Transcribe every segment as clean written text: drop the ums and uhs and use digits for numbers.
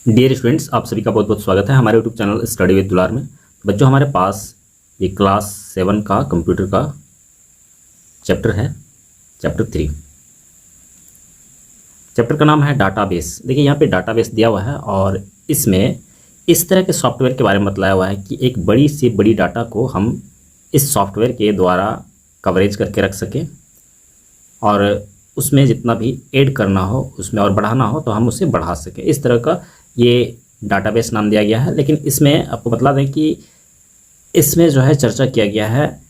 Dear students, आप सभी का बहुत बहुत स्वागत है हमारे यूट्यूब चैनल स्टडी विद दुलार में। बच्चों, हमारे पास ये क्लास 7 का कंप्यूटर का चैप्टर है, चैप्टर 3। चैप्टर का नाम है डाटाबेस। देखिए यहाँ पे डाटाबेस दिया हुआ है और इसमें इस तरह के सॉफ्टवेयर के बारे में बताया हुआ है कि एक बड़ी से बड़ी डाटा को हम इस सॉफ्टवेयर के द्वारा कवरेज करके रख सकें और उसमें जितना भी ऐड करना हो उसमें और बढ़ाना हो तो हम उसे बढ़ा सकें। इस तरह का ये डाटाबेस नाम दिया गया है। लेकिन इसमें आपको बता दें कि इसमें जो है चर्चा किया गया है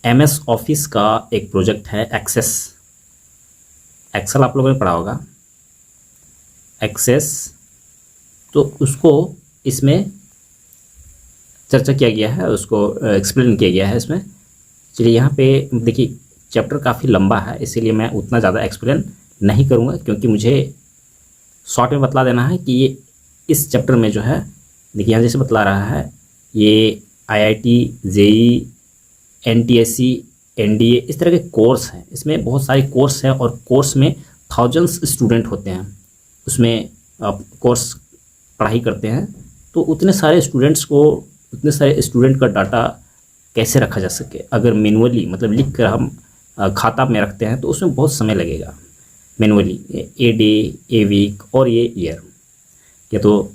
MS ऑफिस का एक प्रोजेक्ट है एक्सेस। एक्सेल आप लोगों ने पढ़ा होगा, एक्सेस, तो उसको इसमें चर्चा किया गया है, उसको एक्सप्लेन किया गया है इसमें। चलिए यहाँ पे देखिए चैप्टर काफ़ी लंबा है, इसीलिए मैं उतना ज़्यादा एक्सप्लेन नहीं करूँगा क्योंकि मुझे शॉर्ट में बतला देना है कि ये इस चैप्टर में जो है, देखिए यहाँ जैसे बतला रहा है ये IIT, JEE, NTSC, NDA इस तरह के कोर्स हैं। इसमें बहुत सारे कोर्स हैं और कोर्स में थाउजेंड्स स्टूडेंट होते हैं। उसमें आप कोर्स पढ़ाई करते हैं तो उतने सारे स्टूडेंट का डाटा कैसे रखा जा सके। अगर मैनुअली मतलब लिख कर हम खाता में रखते हैं तो उसमें बहुत समय लगेगा। Manually a day, a week और ये ईयर, या तो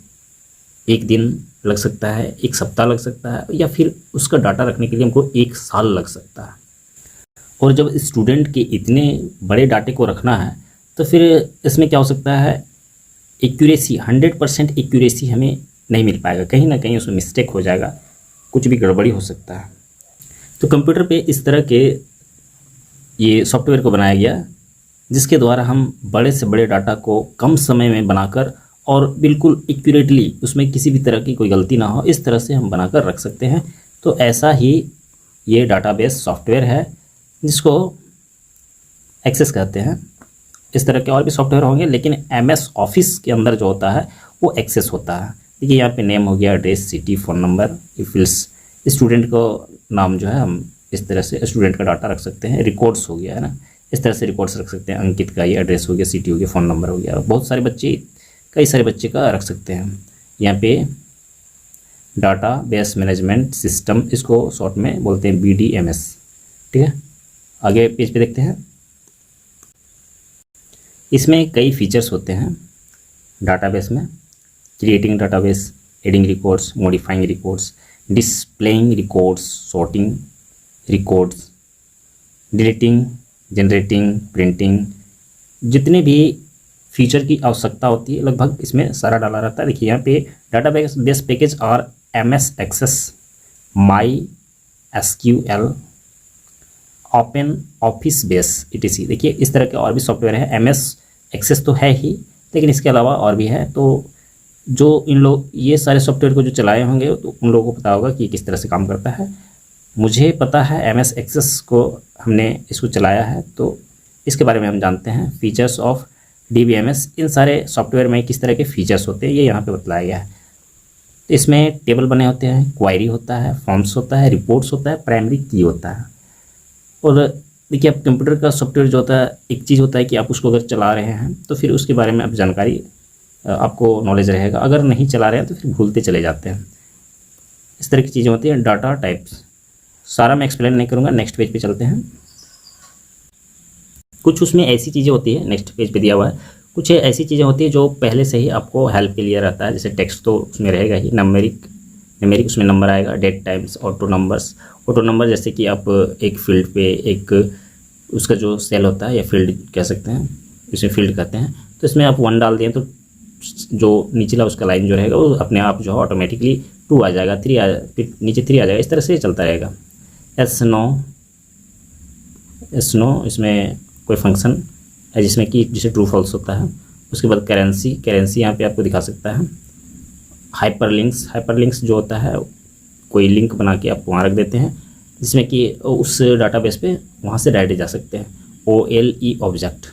एक दिन लग सकता है, एक सप्ताह लग सकता है, या फिर उसका डाटा रखने के लिए हमको 1 साल लग सकता है। और जब स्टूडेंट के इतने बड़े डाटे को रखना है तो फिर इसमें क्या हो सकता है, एक्यूरेसी 100% एक्यूरेसी हमें नहीं मिल पाएगा, कहीं ना कहीं उसमें मिस्टेक हो जाएगा, कुछ भी गड़बड़ी हो सकता है। तो कंप्यूटर पे इस तरह के ये सॉफ्टवेयर को बनाया गया जिसके द्वारा हम बड़े से बड़े डाटा को कम समय में बनाकर और बिल्कुल एक्यूरेटली उसमें किसी भी तरह की कोई गलती ना हो, इस तरह से हम बनाकर रख सकते हैं। तो ऐसा ही ये डाटाबेस सॉफ्टवेयर है जिसको एक्सेस कहते हैं। इस तरह के और भी सॉफ्टवेयर होंगे लेकिन MS ऑफिस के अंदर जो होता है वो एक्सेस होता है। देखिए यहाँ पे नेम हो गया, address, city, phone number, fields, student को नाम जो है हम इस तरह से स्टूडेंट का डाटा रख सकते हैं। रिकॉर्ड्स हो गया है ना, इस तरह से रिकॉर्ड्स रख सकते हैं। अंकित का ये एड्रेस हो गया, सिटी हो गया, फ़ोन नंबर हो गया। और बहुत सारे बच्चे, कई सारे बच्चे का रख सकते हैं। यहाँ पे डाटा बेस मैनेजमेंट सिस्टम, इसको शॉर्ट में बोलते हैं BDMS। ठीक है, आगे पेज पे देखते हैं। इसमें कई फीचर्स होते हैं डाटाबेस में। Creating database, adding records, modifying records, displaying records, sorting records, deleting, generating, printing, जितने भी फीचर की आवश्यकता होती है लगभग इसमें सारा डाला रहता है। देखिए यहाँ पे डाटाबेस पैकेज और MS access, MySQL, open office base etc। देखिए इस तरह के और भी सॉफ्टवेयर है। MS एक्सेस तो है ही लेकिन इसके अलावा और भी है। तो जो इन लोग ये सारे सॉफ्टवेयर को जो चलाए होंगे तो उन लोगों को पता होगा कि किस तरह से काम करता है। मुझे पता है MS एक्सेस को, हमने इसको चलाया है तो इसके बारे में हम जानते हैं। फीचर्स ऑफ DBMS, इन सारे सॉफ्टवेयर में किस तरह के फीचर्स होते हैं ये यहाँ पे बतलाया गया है। तो इसमें टेबल बने होते हैं, क्वायरी होता है, फॉर्म्स होता है, रिपोर्ट्स होता है, प्राइमरी की होता है। और देखिए अब कंप्यूटर का सॉफ्टवेयर जो होता है, एक चीज़ होता है कि आप उसको अगर चला रहे हैं तो फिर उसके बारे में आप जानकारी, आपको नॉलेज रहेगा। अगर नहीं चला रहे हैं तो फिर भूलते चले जाते हैं। इस तरह की चीज़ें होती हैं। डाटा टाइप्स सारा मैं एक्सप्लेन नहीं करूँगा, नेक्स्ट पेज पे चलते हैं। कुछ उसमें ऐसी चीज़ें होती है, नेक्स्ट पेज पे दिया हुआ है, कुछ ऐसी चीज़ें होती है जो पहले से ही आपको हेल्प के लिए रहता है। जैसे टेक्स्ट तो उसमें रहेगा ही, न्यूमेरिक उसमें नंबर आएगा, डेट टाइम्स, ऑटो नंबर जैसे कि आप एक फील्ड पे एक उसका जो सेल होता है या फील्ड कह सकते हैं, इसमें फील्ड कहते हैं, तो इसमें आप 1 डाल दें तो जो निचला उसका लाइन जो रहेगा वो अपने आप जो है ऑटोमेटिकली 2 आ जाएगा, 3 फिर नीचे 3 आ जाएगा। इस तरह से चलता रहेगा। एस नो इसमें कोई फंक्शन है जिसमें कि जिसे ट्रू फॉल्स होता है। उसके बाद करेंसी यहाँ पे आपको दिखा सकता है। हाइपरलिंक्स जो होता है, कोई लिंक बना के आप वहाँ रख देते हैं जिसमें कि उस डाटाबेस पे वहाँ से डायरेक्ट जा सकते हैं। OLE ऑब्जेक्ट,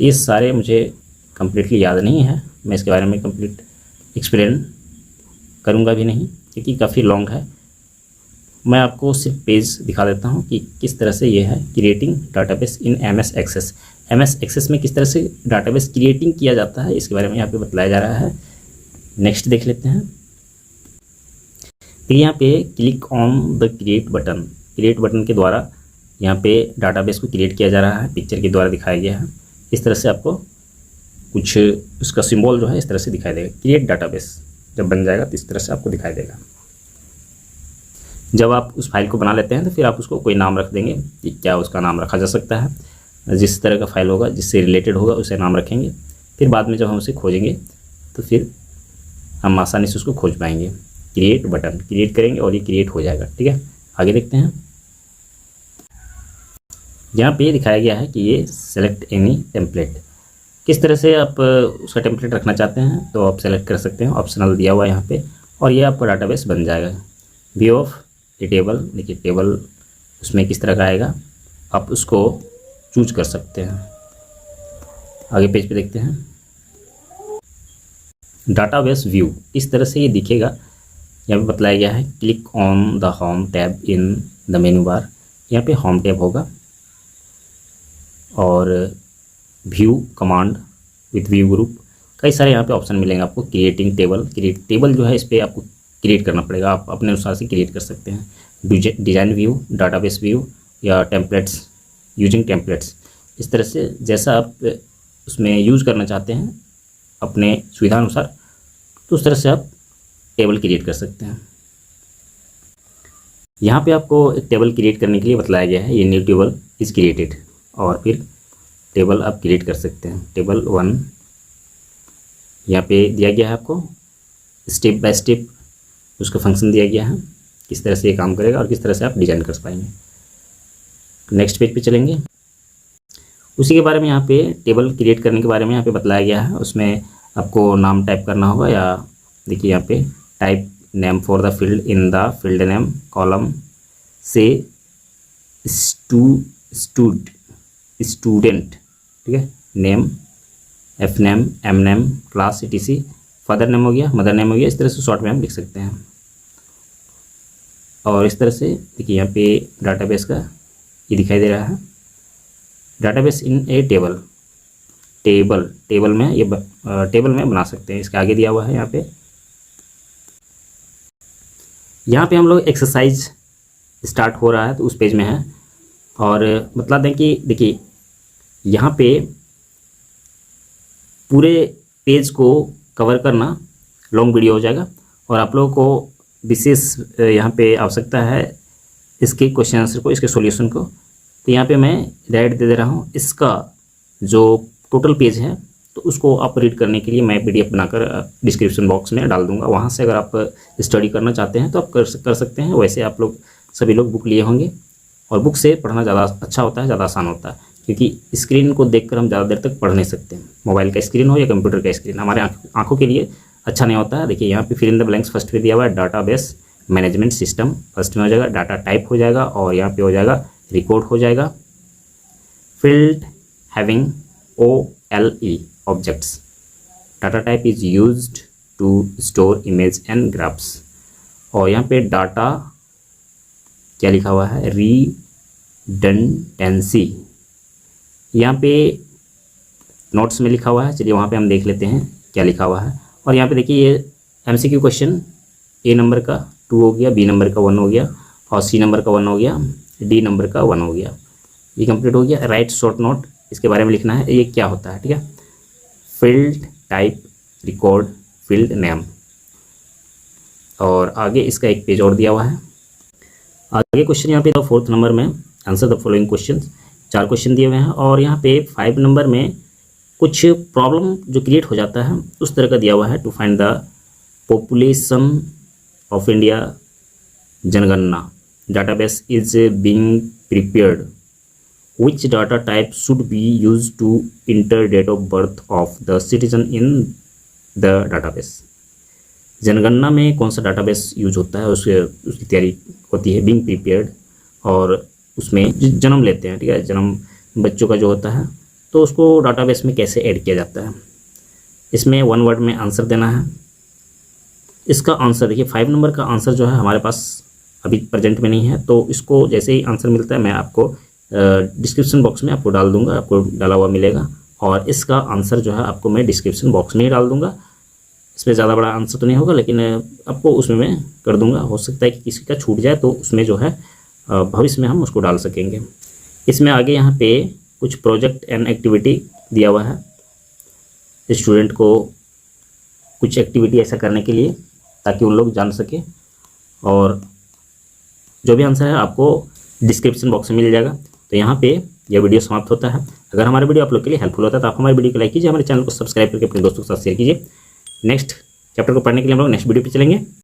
ये सारे मुझे कम्प्लीटली याद नहीं है, मैं इसके बारे में कम्प्लीट एक्सप्लेन करूँगा भी नहीं क्योंकि काफ़ी लॉन्ग है। मैं आपको सिर्फ पेज दिखा देता हूँ कि किस तरह से ये है क्रिएटिंग डाटाबेस इन MS एक्सेस। MS एक्सेस में किस तरह से डाटाबेस क्रिएटिंग किया जाता है इसके बारे में यहाँ पे बताया जा रहा है। नेक्स्ट देख लेते हैं। तो यहाँ पे click on the create button, create button के द्वारा यहाँ पे डाटाबेस को क्रिएट किया जा रहा है, पिक्चर के द्वारा दिखाया गया है। इस तरह से आपको कुछ उसका सिंबल जो है इस तरह से दिखाई देगा। क्रिएट डाटाबेस जब बन जाएगा तो इस तरह से आपको दिखाई देगा। जब आप उस फाइल को बना लेते हैं तो फिर आप उसको कोई नाम रख देंगे कि क्या उसका नाम रखा जा सकता है। जिस तरह का फाइल होगा, जिससे रिलेटेड होगा, उसे नाम रखेंगे। फिर बाद में जब हम उसे खोजेंगे तो फिर हम आसानी से उसको खोज पाएंगे। क्रिएट बटन क्रिएट करेंगे और ये क्रिएट हो जाएगा। ठीक है, आगे देखते हैं। यहाँ पे दिखाया गया है कि ये सेलेक्ट एनी टेम्पलेट, किस तरह से आप उसका टेम्पलेट रखना चाहते हैं तो आप सेलेक्ट कर सकते हैं। ऑप्शनल दिया हुआ है यहाँ पे, और ये आपका डाटाबेस बन जाएगा। व्यू ऑफ ए टेबल, देखिए टेबल उसमें किस तरह का आएगा, आप उसको चूज कर सकते हैं। आगे पेज पे देखते हैं। डाटाबेस व्यू इस तरह से ये दिखेगा। यहाँ पे बताया गया है click on the home tab in the मेनू बार। यहाँ पे होम टैब होगा और view command with Vue group, कई सारे यहाँ पे ऑप्शन मिलेंगे आपको। क्रिएटिंग टेबल, क्रिएट टेबल जो है इस पर आपको क्रिएट करना पड़ेगा, आप अपने अनुसार से क्रिएट कर सकते हैं। डिज़ाइन व्यू, डाटाबेस व्यू या टेम्पलेट्स, यूजिंग टेम्पलेट्स, इस तरह से जैसा आप उसमें यूज़ करना चाहते हैं अपने सुविधा अनुसार, तो उस तरह से आप टेबल क्रिएट कर सकते हैं। यहाँ पे आपको एक टेबल क्रिएट करने के लिए बताया गया है, ये न्यू टेबल इज़ क्रिएटेड, और फिर टेबल आप क्रिएट कर सकते हैं। टेबल 1 यहाँ पे दिया गया है आपको, स्टेप बाय स्टेप उसका फंक्शन दिया गया है, किस तरह से ये काम करेगा और किस तरह से आप डिज़ाइन कर पाएंगे। नेक्स्ट पेज पे चलेंगे। उसी के बारे में यहाँ पे टेबल क्रिएट करने के बारे में यहाँ पे बताया गया है। उसमें आपको नाम टाइप करना होगा, या देखिए यहाँ पे type name for the field in the field name column से स्टूडेंट, ठीक है, name, F name, M name, class, etc। Father name हो गया, मदर नेम हो गया, इस तरह से शॉर्ट में हम लिख सकते हैं। और इस तरह से देखिए यहाँ पे डाटाबेस का ये दिखाई दे रहा है, डाटाबेस इन ए टेबल, टेबल में ये टेबल में बना सकते हैं। इसके आगे दिया हुआ है यहाँ पे हम लोग एक्सरसाइज स्टार्ट हो रहा है तो उस पेज में है। और बता दें कि देखिए यहाँ पे पूरे पेज को कवर करना लॉन्ग वीडियो हो जाएगा, और आप लोगों को विशेष यहाँ पे आवश्यकता है इसके क्वेश्चन आंसर को, इसके सॉल्यूशन को। तो यहाँ पे मैं डायरेक्ट दे दे रहा हूँ। इसका जो टोटल पेज है तो उसको आप रीड करने के लिए मैं PDF बनाकर डिस्क्रिप्शन बॉक्स में डाल दूंगा। वहाँ से अगर आप स्टडी करना चाहते हैं तो आप कर सकते हैं। वैसे आप लोग सभी लोग बुक लिए होंगे, और बुक से पढ़ना ज़्यादा अच्छा होता है, ज़्यादा आसान होता है, क्योंकि स्क्रीन को देखकर हम ज़्यादा देर तक पढ़ नहीं सकते। मोबाइल का स्क्रीन हो या कंप्यूटर का स्क्रीन हमारे आंखों के लिए अच्छा नहीं होता है। देखिए यहाँ पे fill in the blanks first पे दिया हुआ है डाटाबेस मैनेजमेंट सिस्टम, फर्स्ट में हो जाएगा। डाटा टाइप हो जाएगा, और यहाँ पे हो जाएगा रिकॉर्ड हो जाएगा। Field having OLE objects, data type is used to store image and graphs. और यहाँ पे डाटा क्या लिखा हुआ है, रिडंडेंसी, यहाँ पे नोट्स में लिखा हुआ है। चलिए वहाँ पे हम देख लेते हैं क्या लिखा हुआ है। और यहाँ पे देखिए ये MCQ क्वेश्चन, A नंबर का 2 हो गया, B नंबर का 1 हो गया, और C नंबर का 1 हो गया, D नंबर का 1 हो गया। ये कंप्लीट हो गया। राइट शॉर्ट नोट, इसके बारे में लिखना है, ये क्या होता है, ठीक है। Field type, record, field name. और आगे इसका एक पेज और दिया हुआ है। आगे क्वेश्चन यहाँ पे 4th नंबर में answer the following question, 4 question दिए हुए हैं। और यहाँ पे 5 नंबर में कुछ प्रॉब्लम जो क्रिएट हो जाता है उस तरह का दिया हुआ है। To find the population of India जनगणना database is being prepared, which data type should be used to enter date of birth of the citizen in the database। जनगणना में कौन सा डाटाबेस यूज होता है, उसकी तैयारी होती है, बीइंग प्रिपेयर्ड, और उसमें जन्म लेते हैं, ठीक है, जन्म बच्चों का जो होता है, तो उसको डाटाबेस में कैसे ऐड किया जाता है। इसमें 1 वर्ड में आंसर देना है। इसका आंसर देखिए 5 नंबर का आंसर जो है हमारे पास अभी प्रेजेंट में नहीं है, तो इसको जैसे ही आंसर मिलता है मैं आपको डिस्क्रिप्शन बॉक्स में आपको डाल दूंगा, आपको डाला हुआ मिलेगा। और इसका आंसर जो है आपको मैं डिस्क्रिप्शन बॉक्स में ही डाल दूंगा। इसमें ज़्यादा बड़ा आंसर तो नहीं होगा, लेकिन आपको उसमें मैं कर दूंगा। हो सकता है कि किसी का छूट जाए तो उसमें जो है भविष्य में हम उसको डाल सकेंगे। इसमें आगे यहाँ पे कुछ प्रोजेक्ट एंड एक्टिविटी दिया हुआ है स्टूडेंट को कुछ एक्टिविटी ऐसा करने के लिए, ताकि उन लोग जान सके। और जो भी आंसर है आपको डिस्क्रिप्शन बॉक्स में मिल जाएगा। तो यहाँ पे यह वीडियो समाप्त होता है। अगर हमारा वीडियो आप लोग के लिए हेल्पफुल होता है तो आप हमारे वीडियो को लाइक कीजिए, हमारे चैनल को सब्सक्राइब करके अपने दोस्तों के साथ शेयर कीजिए। नेक्स्ट चैप्टर को पढ़ने के लिए हम लोग नेक्स्ट वीडियो पे चलेंगे।